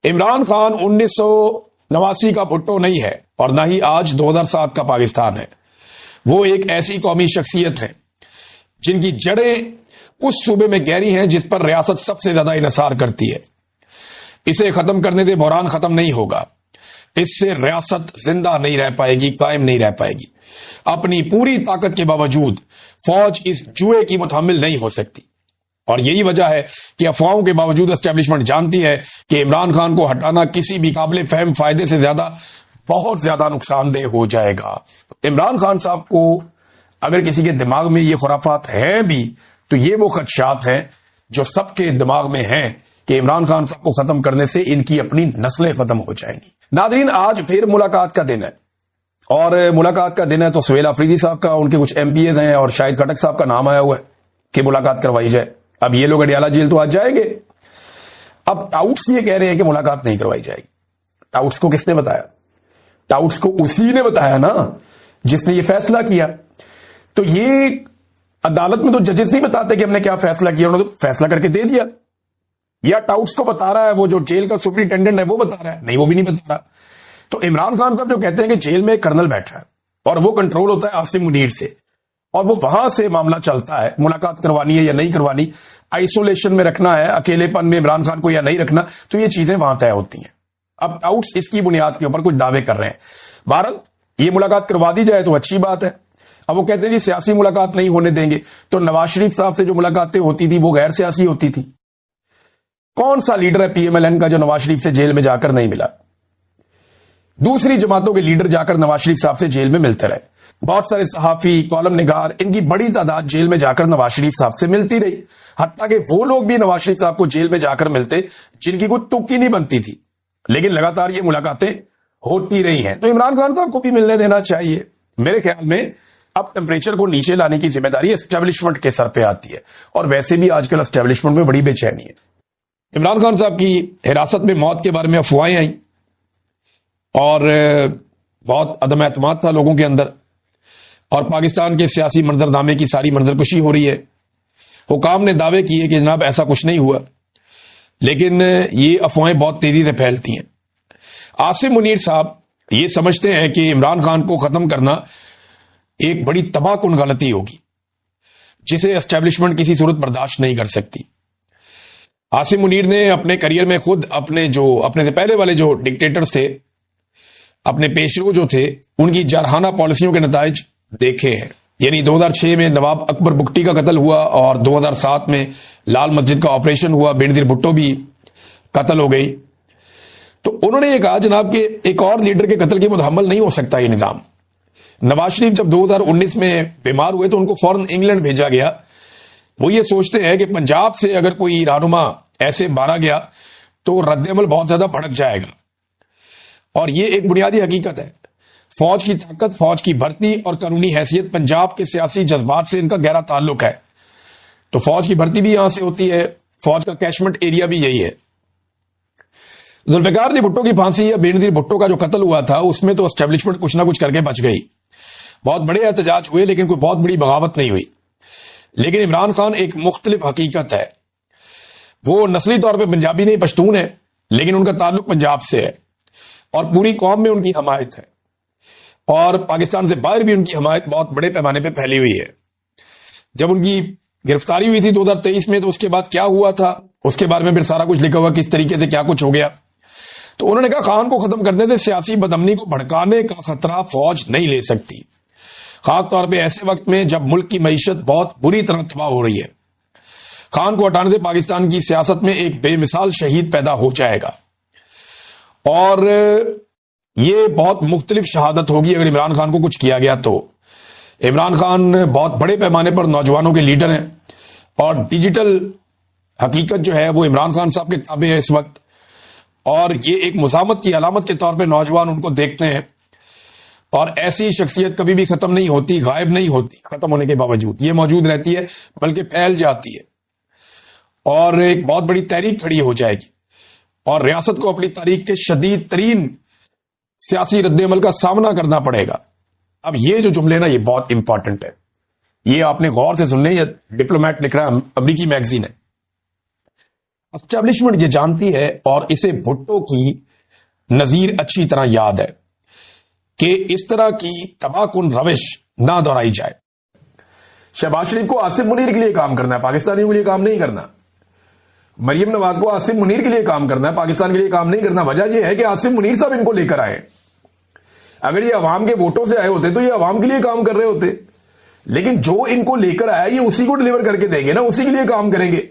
इमरान खान 1989 का भुट्टो नहीं है और ना ही आज 2007 का पाकिस्तान है। वो एक ऐसी कौमी शख्सियत है जिनकी जड़ें उस सूबे में गहरी हैं जिस पर रियासत सबसे ज्यादा इन्हिसार करती है। इसे खत्म करने से बहरान खत्म नहीं होगा। इससे रियासत जिंदा नहीं रह पाएगी, कायम नहीं रह पाएगी। अपनी पूरी ताकत के बावजूद फौज इस जुए की मुतहम्मिल नहीं हो सकती और यही वजह है कि अफवाहों के बावजूद एस्टेब्लिशमेंट जानती है कि इमरान खान को हटाना किसी भी काबिल फहम फायदे से ज्यादा बहुत ज्यादा नुकसानदेह हो जाएगा। इमरान खान साहब को अगर किसी के दिमाग में ये खुराफात हैं भी तो ये वो खदशात हैं जो सबके दिमाग में हैं कि इमरान खान साहब को खत्म करने से इनकी अपनी नस्लें खत्म हो जाएंगी। नादरीन, आज फिर मुलाकात का दिन है और मुलाकात का दिन है तो सुहेल अफरीदी साहब का, उनके कुछ एमपीएस हैं और शाहिद खटक साहब का नाम आया हुआ है कि मुलाकात करवाई जाए। अब ये लोग अडियाला जेल तो आज जाएंगे। अब टाउट्स ये कह रहे हैं कि मुलाकात नहीं करवाई जाएगी। टाउट्स को किसने बताया? टाउट्स को उसी ने बताया ना जिसने ये फैसला किया। तो ये अदालत में तो जजेस नहीं बताते कि हमने क्या फैसला किया, उन्होंने तो फैसला करके दे दिया। या टाउट्स को बता रहा है वो जो जेल का सुपरिटेंडेंट है वो बता रहा है? नहीं, वो भी नहीं बता रहा। तो इमरान खान साहब जो कहते हैं कि जेल में एक कर्नल बैठा है और वो कंट्रोल होता है आसिम मुनीर से और वो वहां से मामला चलता है, मुलाकात करवानी है या नहीं करवानी, आइसोलेशन में रखना है, अकेलेपन में इमरान खान को या नहीं रखना, तो ये चीजें वहां तय होती हैं। अब टाउट्स इसकी बुनियाद के ऊपर कुछ दावे कर रहे हैं। बहरहाल ये मुलाकात करवा दी जाए तो अच्छी बात है। अब वो कहते हैं कि सियासी मुलाकात नहीं होने देंगे, तो नवाज शरीफ साहब से जो मुलाकातें होती थी वो गैर सियासी होती थी। कौन सा लीडर है पीएमएलएन का जो नवाज शरीफ से जेल में जाकर नहीं मिला? दूसरी जमातों के लीडर जाकर नवाज शरीफ साहब से जेल में मिलते रहे। बहुत सारे सहाफी, कॉलम निगार, इनकी बड़ी तादाद जेल में जाकर नवाज शरीफ साहब से मिलती रही। हत्ता कि वो लोग भी नवाज शरीफ साहब को जेल में जाकर मिलते जिनकी कोई तुक्की नहीं बनती थी, लेकिन लगातार ये मुलाकातें होती रही हैं। तो इमरान खान साहब को भी मिलने देना चाहिए। मेरे ख्याल में अब टेम्परेचर को नीचे लाने की जिम्मेदारी एस्टेब्लिशमेंट के सर पे आती है और वैसे भी आजकल एस्टेब्लिशमेंट में बड़ी बेचैनी है। इमरान खान साहब की हिरासत में मौत के बारे में अफवाहें आई और बहुत अदम एतमाद था लोगों के अंदर और पाकिस्तान के सियासी मंजरनामे की सारी मंजरकुशी हो रही है। हुकाम ने दावे किए कि जनाब ऐसा कुछ नहीं हुआ, लेकिन ये अफवाहें बहुत तेजी से फैलती हैं। आसिम मुनीर साहब ये समझते हैं कि इमरान खान को खत्म करना एक बड़ी तबाहकुन गलती होगी जिसे एस्टेब्लिशमेंट किसी सूरत बर्दाश्त नहीं कर सकती। आसिम मुनीर ने अपने करियर में खुद अपने से पहले वाले जो डिक्टेटर्स थे, अपने पेशरो जो थे, उनकी जारहाना पॉलिसियों के नताइज देखे हैं। यानी 2006 में नवाब अकबर बुगटी का कत्ल हुआ और 2007 में लाल मस्जिद का ऑपरेशन हुआ, बेनजीर भुट्टो भी कत्ल हो गई। तो उन्होंने ये कहा जनाब कि एक और लीडर के कत्ल के मुतहम्मल नहीं हो सकता ये निजाम। नवाज शरीफ जब 2019 में बीमार हुए तो उनको फौरन इंग्लैंड भेजा गया। वो ये सोचते हैं कि पंजाब से अगर कोई रहनुमा ऐसे मारा गया तो रद्द-ए-अमल बहुत ज्यादा भड़क जाएगा और ये एक बुनियादी हकीकत है। फौज की ताकत, फौज की भर्ती और कानूनी हैसियत पंजाब के सियासी जज्बात से इनका गहरा ताल्लुक है। तो फौज की भर्ती भी यहां से होती है, फौज का कैशमेंट एरिया भी यही है। जुल्फिकार अली भुट्टो की फांसी या बेनजीर भुट्टो का जो कत्ल हुआ था उसमें तो एस्टेब्लिशमेंट कुछ ना कुछ करके बच गई। बहुत बड़े एहतजाज हुए लेकिन कोई बहुत बड़ी बगावत नहीं हुई। लेकिन इमरान खान एक मुख्तलिफ हकीकत है। वो नस्ली तौर पे पंजाबी नहीं, पश्तून है, लेकिन उनका ताल्लुक पंजाब से है और पूरी कौम में उनकी हमायत है और पाकिस्तान से बाहर भी उनकी हमायत बहुत बड़े पैमाने पे फैली हुई है। जब उनकी गिरफ्तारी हुई थी 2023 में तो उसके बाद क्या हुआ था उसके बारे में फिर सारा कुछ लिखा हुआ, किस तरीके से क्या कुछ हो गया। तो उन्होंने कहा खान को खत्म करने से सियासी बदअमनी को भड़काने का खतरा फौज नहीं ले सकती, खासतौर पर ऐसे वक्त में जब मुल्क की मईशत बहुत बुरी तरह तबाह हो रही है। खान को हटाने से पाकिस्तान की सियासत में एक बेमिसाल शहीद पैदा हो जाएगा और ये बहुत मुख्तलिफ शहादत होगी अगर इमरान खान को कुछ किया गया तो। इमरान खान बहुत बड़े पैमाने पर नौजवानों के लीडर हैं और डिजिटल हकीकत जो है वो इमरान खान साहब के ताबे है इस वक्त और ये एक मुज़ामत की अलामत के तौर पे नौजवान उनको देखते हैं और ऐसी शख्सियत कभी भी खत्म नहीं होती, गायब नहीं होती। खत्म होने के बावजूद ये मौजूद रहती है बल्कि फैल जाती है और एक बहुत बड़ी तहरीक खड़ी हो जाएगी और रियासत को अपनी तारीख के शदीद तरीन सियासी रद्द-ए-अमल का सामना करना पड़ेगा। अब ये जो जुमले ना ये बहुत इंपॉर्टेंट है, ये आपने गौर से सुनने, ये डिप्लोमेट लिख रहा है, अमरीकी मैगजीन है। एस्टेब्लिशमेंट ये जानती है और इसे भुट्टो की नजीर अच्छी तरह याद है कि इस तरह की तबाहकुन रविश ना दोहराई जाए। शहबाज शरीफ को आसिफ मुनीर के लिए काम करना है, पाकिस्तानियों के लिए काम नहीं करना। मरियम नवाज को आसिफ मुनीर के लिए काम करना है, पाकिस्तान के लिए काम नहीं करना। वजह यह है कि आसिफ मुनीर साहब इनको लेकर आए। अगर ये अवाम के वोटों से आए होते तो ये अवाम के लिए काम कर रहे होते, लेकिन जो इनको लेकर आया ये उसी को डिलीवर करके देंगे ना, उसी के लिए काम करेंगे।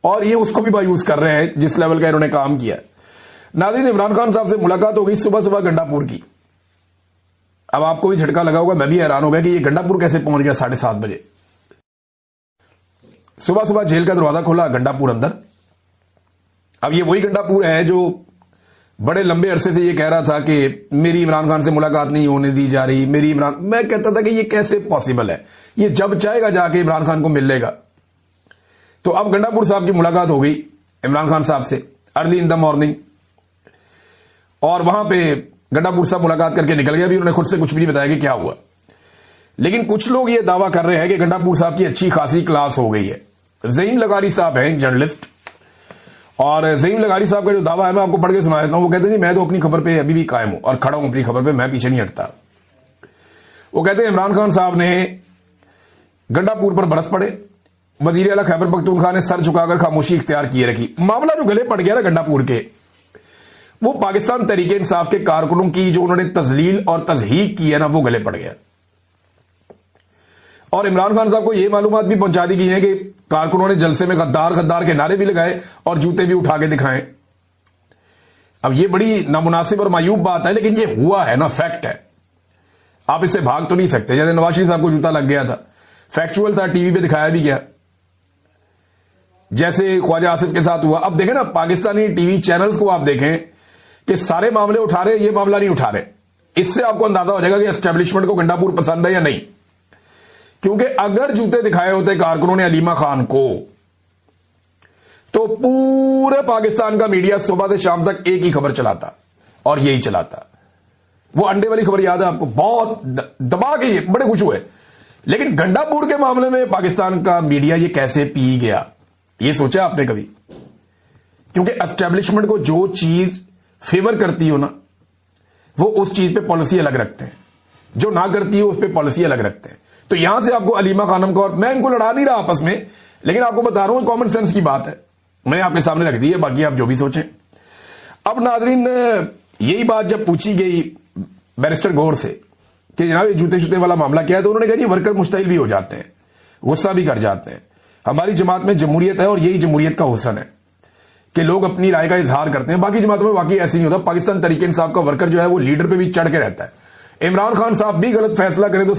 और ये उसको भी मायूस कर रहे हैं जिस लेवल का इन्होंने काम किया। नाज़रीन, इमरान खान साहब से मुलाकात हो गई सुबह सुबह गंडापुर की। अब आपको भी झटका लगा होगा, मैं भी हैरान हो गया कि ये गंडापुर कैसे पहुंच गया 7:30 बजे। सुबह सुबह जेल का दरवाजा खोला, गंडापुर अंदर। अब ये वही गंडापुर है जो बड़े लंबे अरसे से ये कह रहा था कि मेरी इमरान खान से मुलाकात नहीं होने दी जा रही, मेरी इमरान। मैं कहता था कि ये कैसे पॉसिबल है, ये जब चाहेगा जाके इमरान खान को मिल लेगा। तो अब गंडापुर साहब की मुलाकात हो गई इमरान खान साहब से अर्ली इन द मॉर्निंग, और वहां पे गंडापुर साहब मुलाकात करके निकल गया। भी उन्होंने खुद से कुछ भी नहीं बताया कि क्या हुआ, लेकिन कुछ लोग ये दावा कर रहे हैं कि गंडापुर साहब की अच्छी खासी क्लास हो गई है। ज़हीम लगारी साहब हैं जर्नलिस्ट, और ज़हीम लगारी साहब का जो दावा है मैं आपको पढ़ के सुना देता हूं। वो कहते हैं मैं तो अपनी खबर पे अभी भी कायम हूं और खड़ा हूं अपनी खबर पे, मैं पीछे नहीं हटता। वो कहते हैं इमरान खान साहब ने गंडापुर पर बरस पड़े, वजीर आला खैबर पख्तूनख्वा ने सर झुकाकर खामोशी इख्तियार किए रखी। मामला जो गले पड़ गया ना गंडापुर के, वो पाकिस्तान तहरीक इंसाफ के कारकुनों की जो उन्होंने तजलील और तजहीक की है ना, वो गले पड़ गया। और इमरान खान साहब को यह मालूमात भी पहुंचा दी गई है कि कारकुनों ने जलसे में गद्दार गद्दार के नारे भी लगाए और जूते भी उठा के दिखाए। अब यह बड़ी नामुनासिब और मायूब बात है, लेकिन यह हुआ है ना, फैक्ट है, आप इससे भाग तो नहीं सकते। जैसे नवाज शरीफ साहब को जूता लग गया था, फैक्चुअल था, टीवी पे दिखाया भी गया, जैसे ख्वाजा आसिफ के साथ हुआ। अब देखें ना, पाकिस्तानी टीवी चैनल्स को आप देखें कि सारे मामले उठा रहे, ये मामला नहीं उठा रहे। इससे आपको अंदाजा हो जाएगा कि एस्टेब्लिशमेंट को गंडापुर पसंद है या नहीं। क्योंकि अगर जूते दिखाए होते कारकुनों ने अलीमा खान को, तो पूरे पाकिस्तान का मीडिया सुबह से शाम तक एक ही खबर चलाता, और यही चलाता। वो अंडे वाली खबर याद है आपको, बहुत दबा के ये बड़े खुश हुए। लेकिन गंडापुर के मामले में पाकिस्तान का मीडिया ये कैसे पी गया, ये सोचा आपने कभी? क्योंकि एस्टेब्लिशमेंट को जो चीज फेवर करती हो ना, वो उस चीज पे पॉलिसी अलग रखते हैं, जो ना करती हो उस पे पॉलिसी अलग रखते हैं। तो यहां से आपको अलीमा खानम को, और मैं इनको लड़ा नहीं रहा आपस में, लेकिन आपको बता रहा हूं कॉमन सेंस की बात है, मैंने आपके सामने रख दी है, बाकी आप जो भी सोचें। अब नाजरीन, यही बात जब पूछी गई बैरिस्टर गौर से कि जनाब ये जूते शूते वाला मामला क्या है, तो उन्होंने कहा जी वर्कर मुश्तइल भी हो जाते हैं, गुस्सा भी कर जाते हैं। हमारी जमात में जमहूरियत है और यही जमहूरियत का हुस्न है कि लोग अपनी राय का इजहार करते हैं। बाकी जमातों में वाकई ऐसे नहीं होता। पाकिस्तान तहरीक इंसाफ का वर्कर जो है वो लीडर पे भी चढ़ के रहता है। इमरान खान साहब भी गलत फैसला करें तो